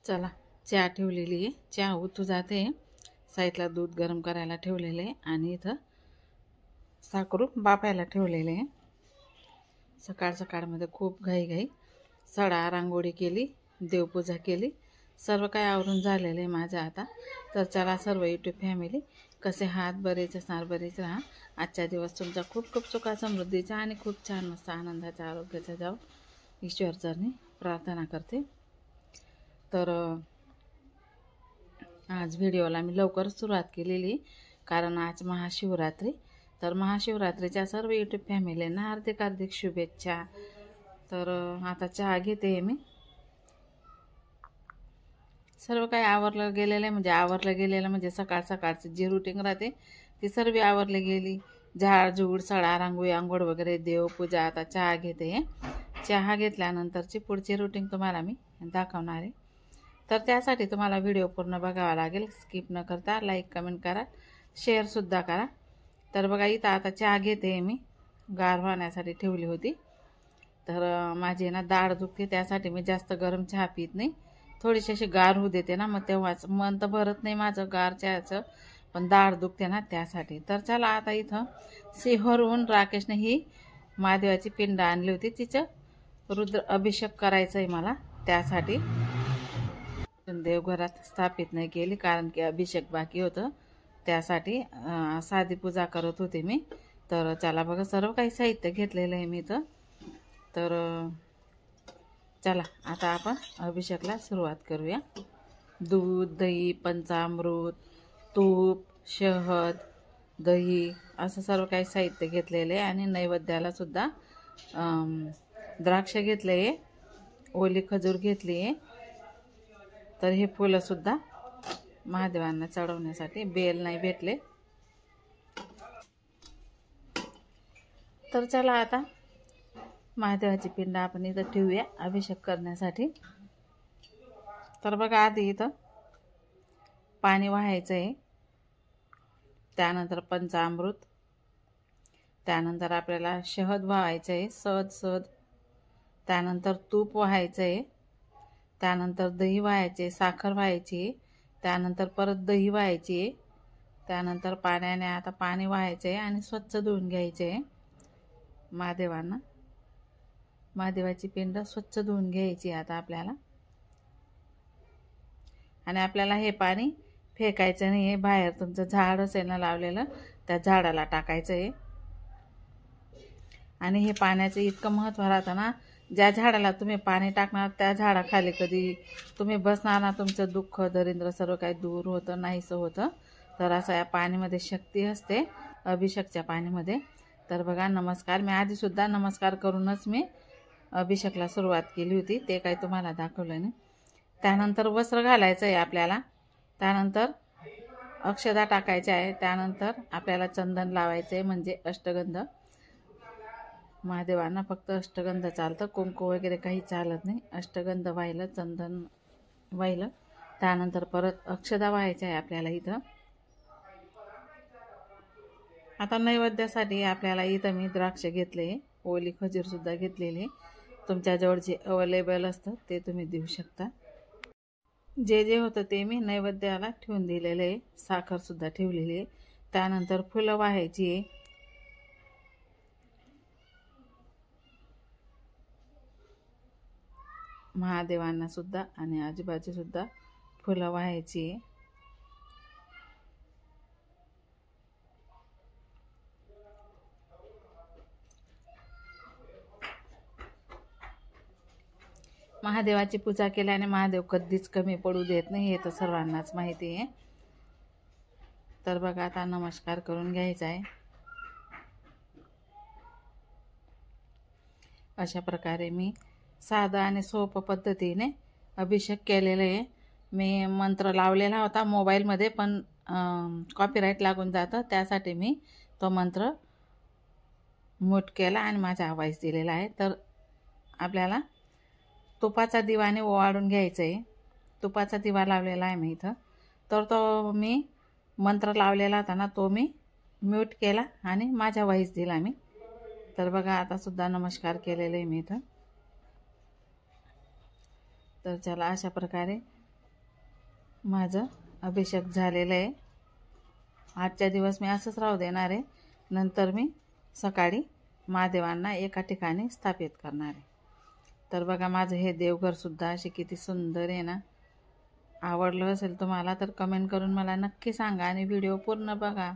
चला, चहा ठेवलेली आहे. चहा उतू जाते. साईडला दूध गरम करायला ठेवलेले आहे आणि इथं साखरू बापायला ठेवलेले आहे. सकाळ सकाळमध्ये खूप घाई सडा रांगोळी केली, देवपूजा केली, सर्व काय आवरून झालेलं आहे माझं आता. तर चला सर्व यूट्यूब फॅमिली, कसे आहात? बरेच असणार, बरेच राहा. आजचा दिवस तुमचा खूप खूप सुखा समृद्धीचा आणि खूप छान मस्त आनंदाचा आरोग्याचा जाओ ईश्वरचरणी प्रार्थना करते. तर आज व्हिडिओला मी लवकर सुरुवात केलेली कारण आज महाशिवरात्री. तर महाशिवरात्रीच्या सर्व यूट्यूब फॅमिलींना हार्दिक हार्दिक शुभेच्छा. तर आता चहा घेते मी. सर्व काही आवरलं गेलेलं म्हणजे सकाळ सकाळची जी रुटीन राहते ती सर्व आवरली गेली. झाड झूड सडा रांगोळी आंघोळ वगैरे देवपूजा. आता चहा घेते. चहा घेतल्यानंतरची पुढची रुटीन तुम्हाला मी दाखवणार आहे. तर त्यासाठी तुम्हाला व्हिडिओ पूर्ण बघावा लागेल. स्किप न करता लाईक कमेंट करा, शेअरसुद्धा करा. तर बघा इथं आता चहा घेते मी. गार होण्यासाठी ठेवली होती. तर माझी ना दाढ दुखते, त्यासाठी मी जास्त गरम चहा पित नाही. थोडीशी अशी गार होऊ देते ना, मग तेव्हाच मन तर भरत नाही माझं गार चहाचं, पण दाढ दुखते ना त्यासाठी. तर चला आता इथं सिहोरहून राकेशने ही महादेवाची पिंड आणली होती. तिचं रुद्र अभिषेक करायचं आहे मला, त्यासाठी देवघरात स्थापित नाही केली कारण की अभिषेक बाकी होतं. त्यासाठी साधी पूजा करत होते मी. तर चला बघा सर्व काही साहित्य घेतलेलं आहे मी इथं. तर चला आता आपण अभिषेकला सुरुवात करूया. दूध, दही, पंचामृत, तूप, शहद, दही असं सर्व काही साहित्य घेतलेले आहे. आणि नैवेद्याला सुद्धा द्राक्ष घेतले आहे, ओली खजूर घेतली आहे. तर हे फुलंसुद्धा महादेवांना चढवण्यासाठी, बेल नाही भेटले. तर चला आता महादेवाची पिंड आपण इथं ठेवूया अभिषेक करण्यासाठी. तर बघा आधी इथं पाणी वाहायचं आहे, त्यानंतर पंचामृत, त्यानंतर आपल्याला शहद वाहायचं आहे, सहज. त्यानंतर तूप वाहायचं आहे, त्यानंतर दही वाहायचे, साखर व्हायची, त्यानंतर परत दही व्हायची आहे, त्यानंतर पाण्याने आता पाणी वाहायचं आहे आणि स्वच्छ धुवून घ्यायचे आहे महादेवांना. महादेवाची पिंड स्वच्छ धुवून घ्यायची आता आपल्याला. आणि आपल्याला हे पाणी फेकायचं नाही आहे, बाहेर तुमचं झाड असेल ना लावलेलं त्या झाडाला टाकायचं आहे. आणि हे पाण्याचं इतकं महत्त्व राहतं ना, ज्या झाडाला तुम्ही पाणी टाकणार त्या झाडाखाली कधी तुम्ही बसणार ना, तुमचं दुःख दरिद्र सर्व काही दूर होतं, नाहीसं होतं. तर असं या पाणीमध्ये शक्ती असते, अभिषेकच्या पाणीमध्ये. तर बघा नमस्कार, मी आधीसुद्धा नमस्कार करूनच मी अभिषेकला सुरुवात केली होती, ते काही तुम्हाला दाखवलं नाही. त्यानंतर वस्त्र घालायचं आहे आपल्याला, त्यानंतर अक्षदा टाकायच्या आहे, त्यानंतर आपल्याला चंदन लावायचं आहे म्हणजे अष्टगंध. महादेवांना फक्त अष्टगंध चालतं, कुंकू वगैरे काही चालत नाही. अष्टगंध वाहिलं, चंदन वाहिलं, त्यानंतर परत अक्षदा व्हायच्या आहे आपल्याला इथं. आता नैवेद्यासाठी आपल्याला इथं मी द्राक्ष घेतले, ओली खजूरसुद्धा घेतलेली. तुमच्याजवळ जे अवेलेबल असतं ते तुम्ही देऊ शकता. जे होतं ते मी नैवेद्याला ठेवून दिलेलं आहे. साखरसुद्धा ठेवलेली आहे. त्यानंतर फुलं वाहायची आहे. महादेवांना सुद्धा आणि आजूबाजूसुद्धा फुलं वाहायची आहे. महादेवाची पूजा केल्याने महादेव कधीच कमी पडू देत नाही, हे तर सर्वांनाच माहिती आहे. तर बघा आता नमस्कार करून घ्यायचा आहे. अशा प्रकारे मी साधं आणि सोपं पद्धतीने अभिषेक केलेलं आहे. मी मंत्र लावलेला होता मोबाईलमध्ये, पण कॉपीराईट लागून जातं, त्यासाठी मी तो मंत्र म्यूट केला आणि माझा आवाज दिलेला आहे. तर आपल्याला तुपाचा दिवाने ओवाळून घ्यायचं आहे. तुपाचा दिवा लावलेला आहे मी इथं. तर तो मी मंत्र लावलेला होता ना, तो मी म्यूट केला आणि माझा व्हॉइस दिला मी. तर बघा आता सुद्धा नमस्कार केलेले आहे मी इथं. तर चला अशा प्रकारे माझं अभिषेक झालेलं आहे. आजच्या दिवस मी असंच राहू देणार आहे. नंतर मी सकाळी महादेवांना एका ठिकाणी स्थापित करणार आहे. तर बघा माझं हे देवघरसुद्धा असे किती सुंदर आहे ना. आवडलं असेल तुम्हाला तर कमेंट करून मला नक्की सांगा आणि व्हिडिओ पूर्ण बघा.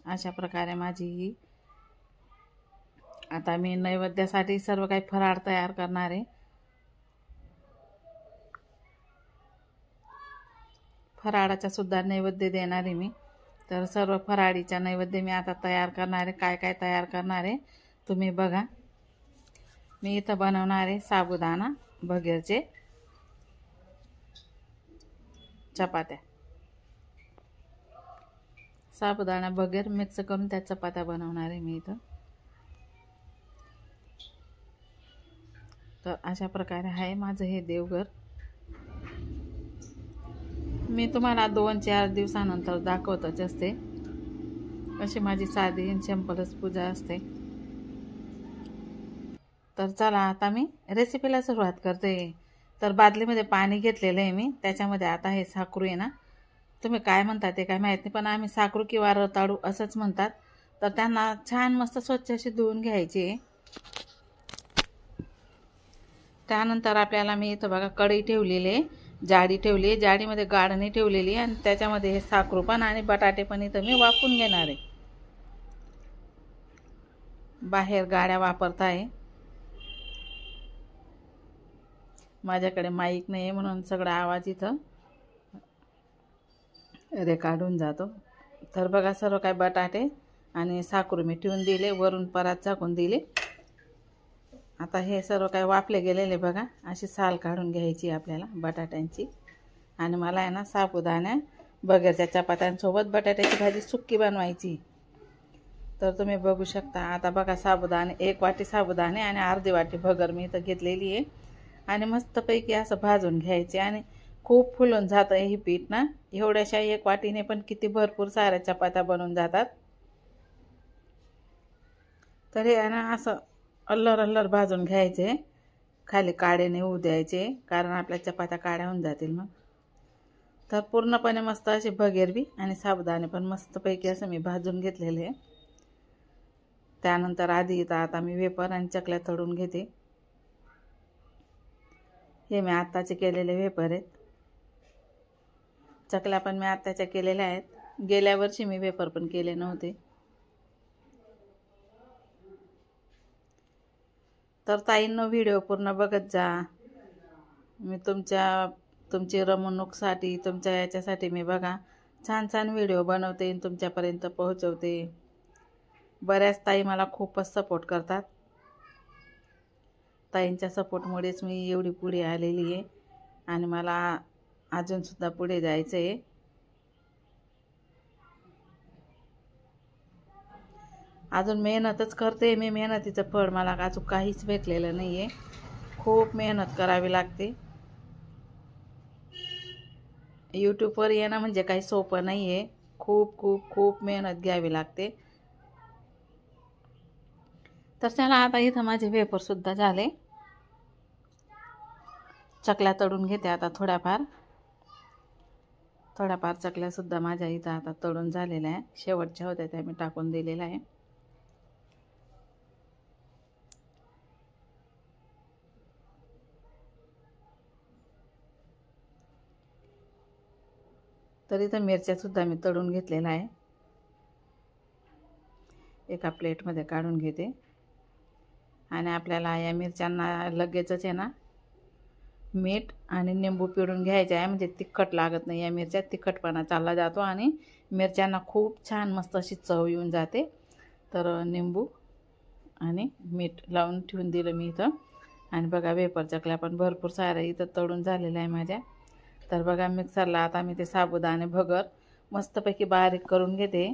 अशा प्रकारे माझी ही आता मी नैवेद्यासाठी सर्व काही फराळ तयार करणार आहे. फराळाचा सुद्धा नैवेद्य देणार आहे मी. तर सर्व फराळीचा नैवेद्य मी आता तयार करणार आहे. काय काय तयार करणार आहे तुम्ही बघा. मी इथं बनवणार आहे साबुदाणा भगरचे चपात्या. साबुदाणा भगर मिक्स करून त्या चपात्या बनवणार आहे मी इथं. तर अशा प्रकारे आहे माझं हे देवघर. मी तुम्हाला 2-4 दिवसानंतर दाखवतच असते. अशी माझी साधी सिंपलच पूजा असते. तर चला आता मी रेसिपीला सुरुवात करते. तर बादलीमध्ये पाणी घेतलेलं आहे मी. त्याच्यामध्ये आता हे साकरू आहे ना, तुम्ही काय म्हणता ते काय माहीत नाही, पण आम्ही साकरू किंवा रताळू असंच म्हणतात. तर त्यांना छान मस्त स्वच्छ अशी धुवून घ्यायची. त्यानंतर आपल्याला मी इथं बघा कढई ठेवलेली आहे, जाडी ठेवली आहे. जाडीमध्ये गाळणी ठेवलेली आहे आणि त्याच्यामध्ये हे साकरू पण आणि बटाटे पण इथं मी वाफून घेणार आहे. बाहेर गाड्या वापरत आहे. माझ्याकडे माईक नाही आहे म्हणून सगळा आवाज इथं रेकॉर्ड होऊन जातो. तर बघा सर्व काय बटाटे आणि साकरू मी ठेवून दिले, वरून परत झाकून दिले. आता हे सर्व काय वाफले गेलेले बघा. अशी साल काढून घ्यायची आपल्याला बटाट्यांची. आणि मला आहे ना साबुदाणा भगरच्या चपात्यांसोबत बटाट्याची भाजी सुक्की बनवायची. तर तुम्ही बघू शकता. आता बघा साबुदाणे 1 वाटी साबुदाणे आणि अर्धी वाटी भगर मी इथं घेतलेली आहे. आणि मस्तपैकी असं भाजून घ्यायचे. आणि खूप फुलून जातं हे पीठ ना. एवढ्याशा 1 वाटीने पण किती भरपूर साऱ्या चपात्या बनून जातात. तर हे ना असं अल्लर भाजून घ्यायचे. खाली काळे नाही होऊ द्यायचे, कारण आपल्या चपात्या काळ्या होऊन जातील मग. तर पूर्णपणे मस्त असे भगर बी आणि साबुदाणे पण मस्तपैकी असं मी भाजून घेतलेले आहे. त्यानंतर आधी इथं आता मी वेपर आणि चकल्या तळून घेते. हे मी आत्ताचे केलेले वेपर आहेत. चकल्या पण मी आत्ताच्या केलेल्या आहेत. गेल्या वर्षी मी वेपर पण केले नव्हते. तर ताईंनो व्हिडिओ पूर्ण बघत जा. मी तुमची रमणूकसाठी तुमच्या याच्यासाठी मी बघा छान व्हिडिओ बनवते आणि तुमच्यापर्यंत पोहोचवते. बऱ्याच ताई मला खूपच सपोर्ट करतात. ताईंच्या सपोर्टमुळेच मी एवढी पुढे आलेली आहे आणि मला अजूनसुद्धा पुढे जायचं आहे. अजून मेहनतच करते मी. मेहनतीचं फळ मला अजून काहीच भेटलेलं नाही आहे. खूप मेहनत करावी लागते. यूट्यूबवर येणं म्हणजे काही सोपं नाही आहे. खूप मेहनत घ्यावी लागते. तर चला आता इथं माझे वेफरसुद्धा झाले. चकल्या तळून घेते आता थोड्याफार चकल्यासुद्धा माझ्या इथं आता तळून झालेल्या आहे. शेवटच्या होत्या त्या मी टाकून दिलेल्या आहे. तर इथं मिरच्यासुद्धा मी तळून घेतलेल्या आहे. एका प्लेटमध्ये काढून घेते. आणि आपल्याला या मिरच्यांना लगेचच आहे ना मीठ आणि निंबू पिळून घ्यायचे आहे, म्हणजे तिखट लागत नाही. या मिरच्या तिखटपणा चालला जातो आणि मिरच्यांना खूप छान मस्त अशी चव येऊन जाते. तर निंबू आणि मीठ लावून ठेवून दिलं मी इथं. आणि बघा वेपर चकल्या पण भरपूर साऱ्या इथं तळून झालेल्या आहे माझ्या. तर बघा मिक्सरला आता मी ते साबुदाणे भगर मस्तपैकी बारीक करून घेते.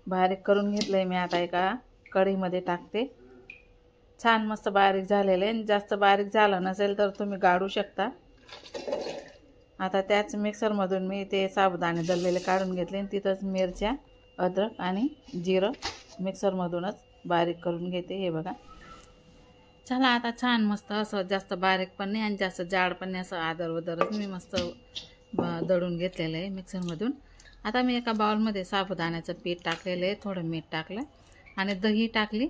बारीक करून घेतलं आहे मी. आता एका कढईमध्ये टाकते. छान मस्त बारीक झालेलं आहे. जास्त बारीक झालं नसेल तर तुम्ही गाळू शकता. आता त्याच मिक्सरमधून मी ते साबुदाणे दळलेले काढून घेतले आणि तिथंच मिरच्या, अद्रक आणि जिरं मिक्सरमधूनच बारीक करून घेते. हे बघा चला आता छान मस्त असं जास्त बारीक पण नाही आणि जास्त जाड पण नाही, असं आदरवदरच मी मस्त दळून घेतलेलं आहे मिक्सरमधून. आता मी एका बाउलमध्ये साबुदाण्याचं पीठ टाकलेलं आहे, थोडं मीठ टाकलं आणि दही टाकली.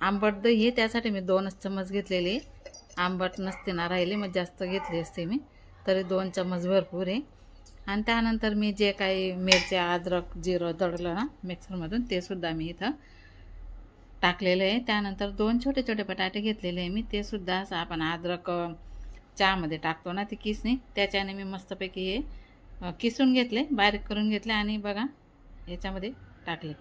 आंबट दही त्यासाठी मी 2च चम्मच घेतलेले. आंबट नसते ना राहिले, मग जास्त घेतली असते मी, तरी 2 चम्मच भरपूर आहे. आणि त्यानंतर मी जे काही मिरच्या, अद्रक, जिरं दळलं ना मिक्सरमधून, ते सुद्धा मी इथं टाकलेलं आहे. त्यानंतर 2 छोटे छोटे बटाटे घेतलेले आहे मी, ते सुद्धा असं आपण अद्रक चहामध्ये टाकतो ना ती किसणी, त्याच्याने मी मस्तपैकी हे किसून घेतले, बारीक करून घेतले आणि बघा याच्यामध्ये टाकले.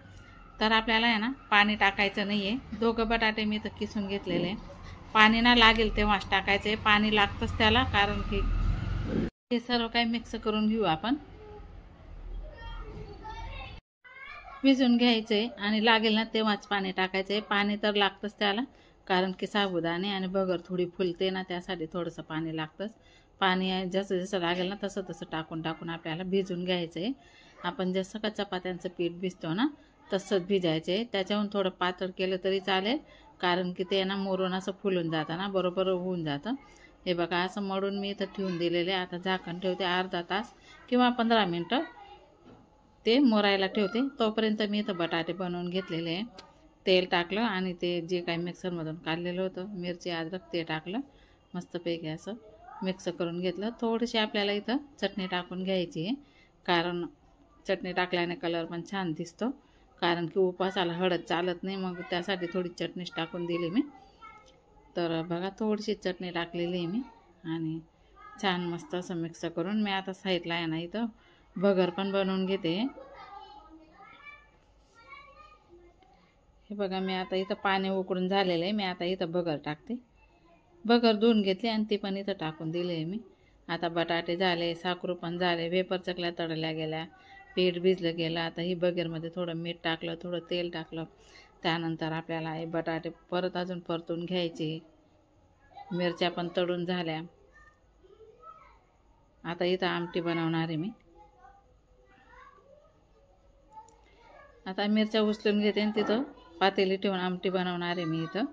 तर आपल्याला आहे ना पाणी टाकायचं नाही आहे. 2 बटाटे मी इथं किसून घेतलेले आहे. पाणी ना लागेल तेव्हाच टाकायचं आहे, पाणी लागतंच त्याला, कारण की हे सर्व काही मिक्स करून घेऊ आपण. भिजून घ्यायचं आहे आणि लागेल ना तेव्हाच पाणी टाकायचं आहे. पाणी तर लागतंच त्याला, कारण की साबुदाणे आणि भगर थोडी फुलते ना, त्यासाठी थोडंसं पाणी लागतंच. पाणी जसं जसं लागेल ना तसं तसं टाकून टाकून आपल्याला भिजून घ्यायचं आहे. आपण जसं का चपात्यांचं पीठ भिजतो ना तसंच भिजायचं आहे. त्याच्याहून थोडं पातळ केलं तरी चालेल, कारण की ते ना मोरून असं फुलून जातं ना, बरोबर होऊन जातं. हे बघा असं मळून मी इथं ठेवून दिलेले. आता झाकण ठेवते अर्धा तास किंवा 15 मिनटं ते मोरायला ठेवते. तोपर्यंत मी इथं बटाटे बनवून घेतलेले आहे. तेल टाकलं आणि ते जे काही मिक्सरमधून काढलेलं होतं मिरची, अद्रक, ते टाकलं. मस्तपैकी असं मिक्स करून घेतलं. थोडीशी आपल्याला इथं चटणी टाकून घ्यायची आहे, कारण चटणी टाकल्याने कलर पण छान दिसतो. कारण की उपासाला हळद चालत नाही, मग त्यासाठी थोडी चटणीच टाकून दिली मी. तर बघा थोडीशी चटणी टाकलेली आहे मी आणि छान मस्त असं मिक्स करून मी आता साईडला आहे ना इथं भगर पण बनवून घेते. हे बघा मी आता इथं पाणी उकळून झालेलं आहे. मी आता इथं भगर टाकते. भगर धुवून घेतली आणि ती पण इथं टाकून दिले आहे मी. आता बटाटे झाले, साखरू पण झाले, वेपर चकल्या तळल्या गेल्या, पीठ भिजलं गेलं. आता ही भगरमध्ये थोडं मीठ टाकलं, थोडं तेल टाकलं. त्यानंतर आपल्याला हे बटाटे परत अजून परतून घ्यायचे. मिरच्या पण तळून झाल्या. आता इथं आमटी बनवणार आहे मी. आता मिरच्या उचलून घेते आणि तिथं पातेली ठेवून आमटी बनवणार आहे मी इथं.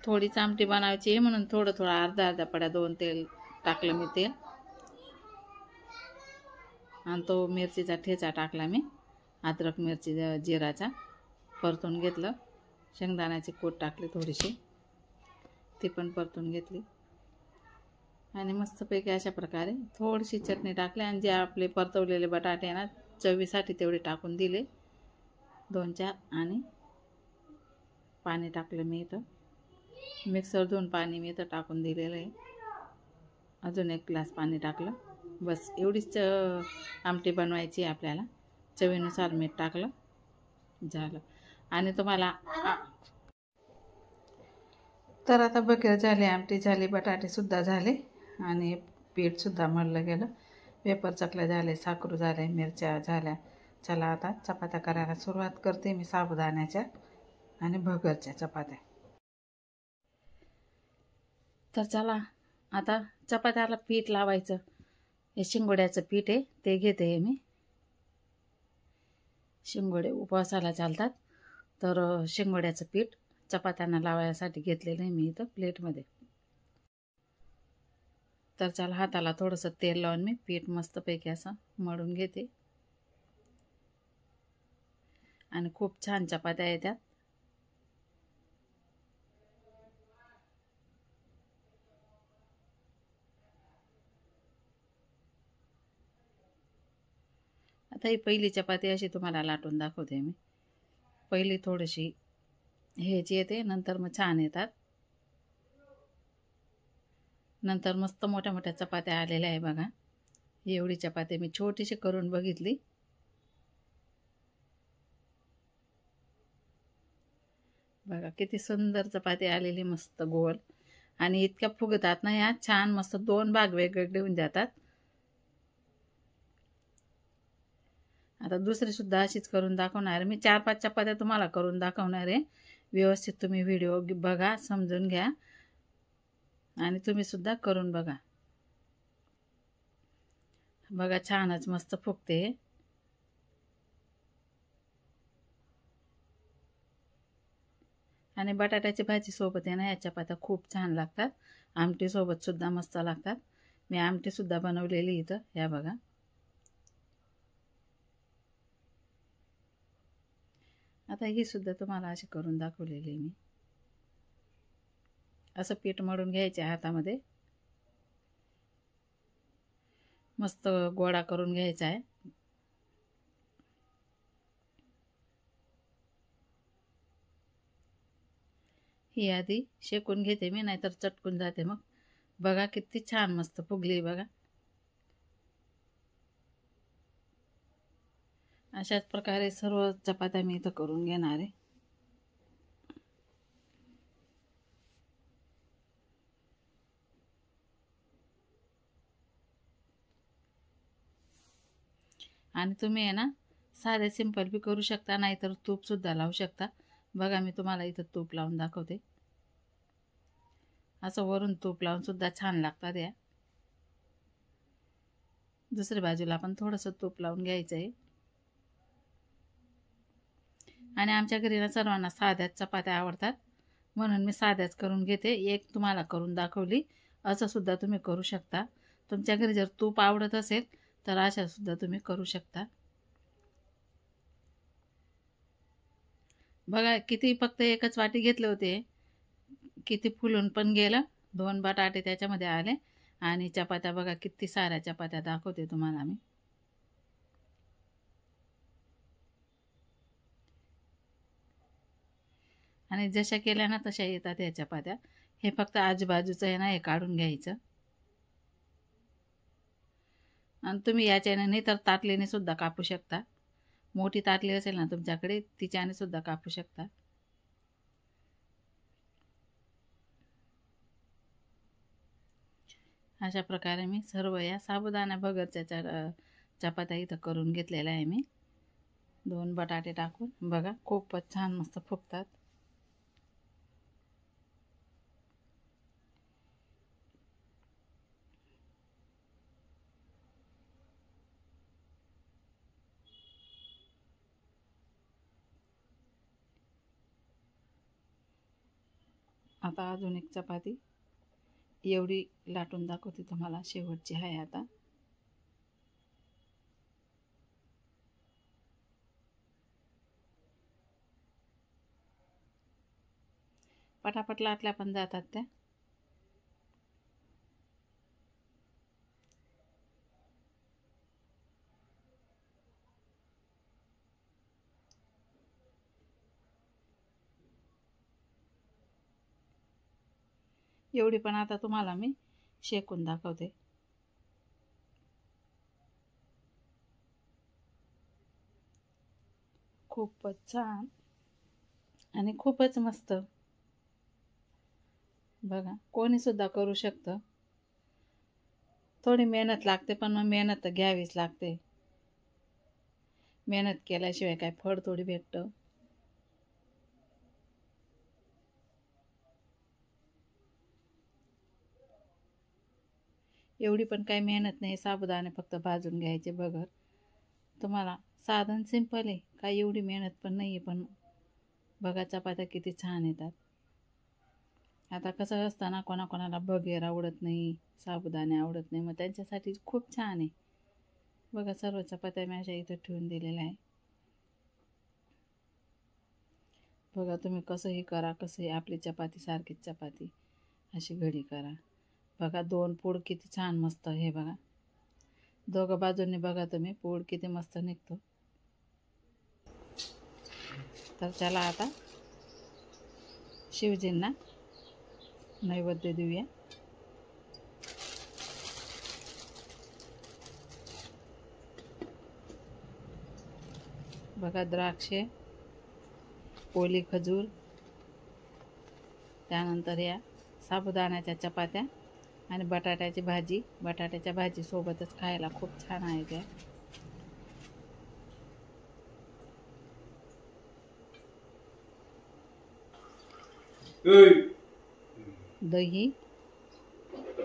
थोडीच आमटी बनवायची आहे म्हणून थोडं थोडं अर्धा अर्धा पड्या 2 तेल टाकलं मी तेल. आणि तो मिरचीचा ठेचा टाकला मी, अद्रक मिरची जिराचा, परतून घेतलं. शेंगदाण्याची कूट टाकली थोडीशी, ती पण परतून घेतली. आणि मस्तपैकी अशा प्रकारे थोडीशी चटणी टाकली आणि जे आपले परतवलेले बटाटे आहे ना चवीसाठी तेवढे टाकून दिले 2-4. आणि पाणी टाकलं मी इथं, मिक्सर धुवून पाणी मी इथं टाकून दिलेलं आहे. अजून 1 ग्लास पाणी टाकलं. बस एवढीच आमटी बनवायची आपल्याला. चवीनुसार मीठ टाकलं, झालं. आणि तुम्हाला तर आता भगर झाली, आमटी झाली, बटाटेसुद्धा झाले आणि पीठसुद्धा मळलं गेलं. वेपर चकल्या झाले, साखरू झाले, मिरच्या झाल्या. चला आता चपात्या करायला सुरुवात करते मी, साबुदाण्याच्या आणि भगरच्या चपात्या. तर चला आता चपात्याला पीठ लावायचं. हे शिंगोड्याचं पीठ आहे, ते घेते आहे मी. शिंगोडे उपवासाला चालतात, तर शिंगोड्याचं पीठ चपात्यांना लावायसाठी घेतलेलं आहे मी इथं प्लेटमध्ये. तर चला हाताला थोडंसं तेल लावून मी पीठ मस्तपैकी असं मळून घेते आणि खूप छान चपात्या येतात. आता ही पहिली चपाती अशी तुम्हाला लाटून दाखवते मी. पहिली थोडीशी ह्याची येते, नंतर मग छान येतात. नंतर मस्त मोठ्या मोठ्या चपात्या आलेल्या आहे बघा. एवढी चपाती मी छोटीशी करून बघितली. बघा किती सुंदर चपाती आलेली, मस्त गोल आणि इतक्या फुगतात ना या, छान मस्त 2 भाग वेगवेगळे होऊन जातात. आता दुसरी सुद्धा अशीच करून दाखवणार मी. 4-5 चपात्या तुम्हाला करून दाखवणार आहे. व्यवस्थित तुम्ही व्हिडिओ बघा, समजून घ्या आणि तुम्ही सुद्धा करून बघा. बघा छानच मस्त फुगते. आणि बटाट्याची भाजी सोबत आहे ना या चपात्या खूप छान लागतात. आमटीसोबत सुद्धा मस्त लागतात. मी आमटीसुद्धा बनवलेली इथं, या बघा. आता ही सुद्धा तुम्हाला अशी करून दाखवलेली मी. असं पीठ मळून घ्यायचे हातामध्ये, मस्त गोळा करून घ्यायचा आहे. ही आधी शेकून घेते मी, नाहीतर चटकून जाते मग. बघा किती छान मस्त फुगली बघा. अशाच प्रकारे सर्व चपात्या मी इथं करून घेणार आहे. आणि तुम्ही आहे ना साधे सिंपल बी करू शकता, नाहीतर तूपसुद्धा लावू शकता. बघा मी तुम्हाला इथं तूप लावून दाखवते. असं वरून तूप लावून सुद्धा छान लागतात या. दुसऱ्या बाजूला पण थोडंसं तूप लावून घ्यायचं आहे. आणि आमच्या घरी ना सर्वांना साध्याच चपात्या आवडतात, म्हणून मी साध्याच करून घेते. एक तुम्हाला करून दाखवली. असं सुद्धा तुम्ही करू शकता. तुमच्या घरी जर तूप आवडत असेल तर अशा सुद्धा तुम्ही करू शकता. बघा किती, फक्त एकच वाटी घेतले होते, किती फुलून पण गेलं. 2 बटाटे त्याच्यामध्ये आले. आणि चपात्या बघा किती साऱ्या चपात्या दाखवते तुम्हाला मी. आणि जशा केल्या ना तशा येतात या चपात्या. हे फक्त आजूबाजूचं आहे ना हे काढून घ्यायचं. आणि तुम्ही याच्याने नाही तर ताटलीने सुद्धा कापू शकता. मोठी ताटली असेल ना तुमच्याकडे, तिच्याने सुद्धा कापू शकता. अशा प्रकारे मी सर्व या साबुदाणा भगरच्या चपात्या इथं करून घेतलेल्या आहे मी. 2 बटाटे टाकून बघा खूपच छान मस्त फुगतात. आता अजून एक चपाती एवढी लाटून दाखवते तुम्हाला, शेवटची आहे आता. पटापट लाटल्या पण जातात त्या. एवढी पण आता तुम्हाला मी शेकून दाखवते. खूपच छान आणि खूपच मस्त. बघा कोणी सुद्धा करू शकतं. थोडी मेहनत लागते, पण मग मेहनत तर घ्यावीच लागते. मेहनत केल्याशिवाय काय फळ थोडी भेटतं. एवढी पण काही मेहनत नाही. साबुदाणे फक्त भाजून घ्यायचे बघर. तुम्हाला साधन सिंपल आहे, काही एवढी मेहनत पण नाही आहे. पण बघा चपात्या किती छान येतात. आता कसं असतं ना, कोणाकोणाला बघेर आवडत नाही, साबुदाणे आवडत नाही, मग त्यांच्यासाठी खूप छान आहे. बघा सर्व चपात्या मी अशा इथं ठेवून दिलेल्या आहे. बघा तुम्ही कसंही करा, कसंही आपली चपाती सारखीच चपाती अशी घडी करा. बघा 2 पूड किती छान मस्त. हे बघा दोघं बाजूंनी बघा तुम्ही पूड किती मस्त निघतो. तर चला आता शिवजींना नैवेद्य देऊया. बघा द्राक्षे, ओली खजूर, त्यानंतर या साबुदाण्याच्या चपात्या आणि बटाट्याची भाजी. बटाट्याच्या भाजी सोबतच खायला खूप छान आहे त्या. दही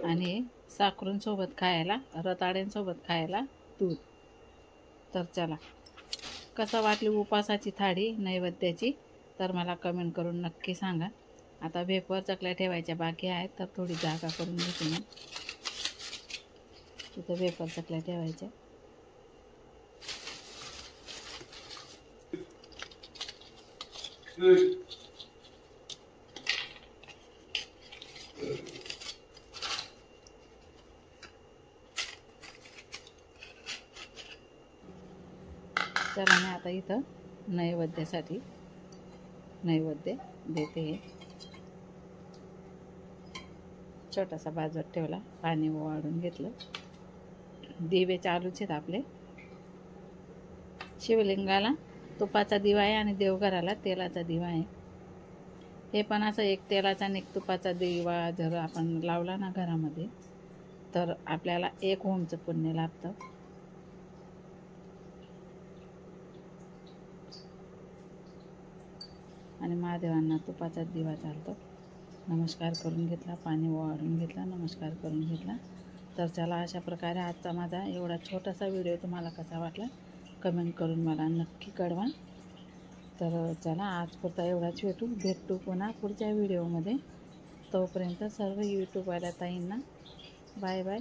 आणि साखरूंसोबत खायला, रताळ्यांसोबत खायला दूध. तर चला, कसं वाटली उपासाची थाळी नैवेद्याची तर मला कमेंट करून नक्की सांगा. आता वेफर चकल्या ठेवायच्या बाकी आहेत, तर थोडी जागा करून घेते मी. तिथं वेफर चकल्या ठेवायच्या. चला मी आता इथं नैवेद्यासाठी नैवेद्य देते. छोटासा बाजूत ठेवला, पाणी वाढून घेतलं. दिवे चालूच आहेत आपले. शिवलिंगाला तुपाचा दिवा आहे आणि देवघराला तेलाचा दिवा आहे. हे पण असं एक तेलाचा आणि एक तुपाचा दिवा जर आपण लावला ना घरामध्ये, तर आपल्याला 1 ओमचं पुण्य लाभतं. आणि महादेवांना तुपाचा दिवा चालतो. नमस्कार करून घेतला, पाणी वाढून घेतला, नमस्कार करून घेतला. तर चला, अशा प्रकारे आजचा माझा एवढा छोटासा व्हिडिओ तुम्हाला कसा वाटला कमेंट करून मला नक्की कळवा. तर चला, आज पुरता एवढाच भेटू पुन्हा पुढच्या व्हिडिओमध्ये. तोपर्यंत सर्व यूट्यूबवाल्या ताईंना बाय बाय.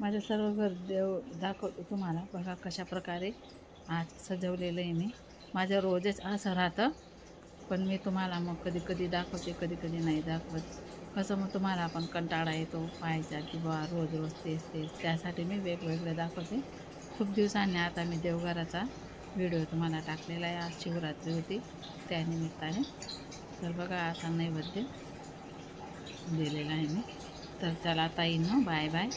माझं सर्व घर देव दाखवतो तुम्हाला. बघा कशा प्रकारे आज सजवलेलं आहे मी. माझं रोजच असं राहतं, पण मी तुम्हाला मग कधी कधी दाखवते, कधी कधी नाही दाखवत. कसं मग तुम्हाला पण कंटाळा येतो पाहायचा की बा रोज रोज तेच. त्यासाठी मी वेगवेगळं दाखवते. खूप दिवसांनी आता मी देवघराचा व्हिडिओ तुम्हाला टाकलेला आहे. आज शिवरात्री होती त्यानिमित्ताने. तर बघा असा नैवेद्य दिलेला आहे मी. तर चला ताईंनो, बाय बाय.